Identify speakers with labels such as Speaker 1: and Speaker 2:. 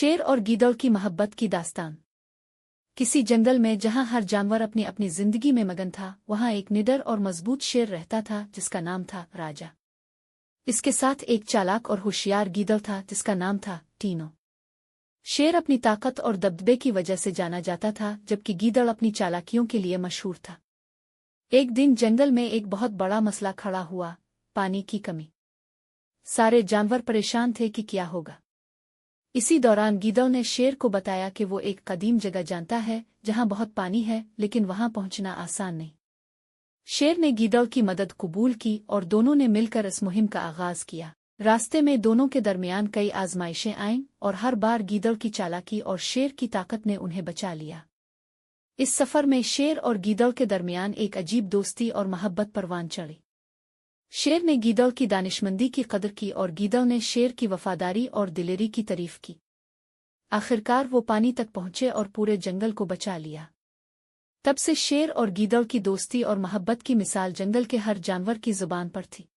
Speaker 1: शेर और गीदड़ की मोहब्बत की दास्तान। किसी जंगल में जहां हर जानवर अपनी अपनी जिंदगी में मगन था, वहां एक निडर और मजबूत शेर रहता था जिसका नाम था राजा। इसके साथ एक चालाक और होशियार गीदड़ था जिसका नाम था टीनो। शेर अपनी ताकत और दबदबे की वजह से जाना जाता था, जबकि गीदड़ अपनी चालाकियों के लिए मशहूर था। एक दिन जंगल में एक बहुत बड़ा मसला खड़ा हुआ, पानी की कमी। सारे जानवर परेशान थे कि क्या होगा। इसी दौरान गीदड़ ने शेर को बताया कि वो एक कदीम जगह जानता है जहां बहुत पानी है, लेकिन वहां पहुंचना आसान नहीं। शेर ने गीदड़ की मदद कबूल की और दोनों ने मिलकर इस मुहिम का आगाज किया। रास्ते में दोनों के दरमियान कई आजमाइशें आईं और हर बार गीदड़ की चालाकी और शेर की ताकत ने उन्हें बचा लिया। इस सफर में शेर और गीदड़ के दरमियान एक अजीब दोस्ती और मोहब्बत परवान चढ़ी। शेर ने गीदड़ की दानिशमंदी की कदर की और गीदड़ ने शेर की वफादारी और दिलेरी की तारीफ की। आखिरकार वो पानी तक पहुंचे और पूरे जंगल को बचा लिया। तब से शेर और गीदड़ की दोस्ती और मोहब्बत की मिसाल जंगल के हर जानवर की जुबान पर थी।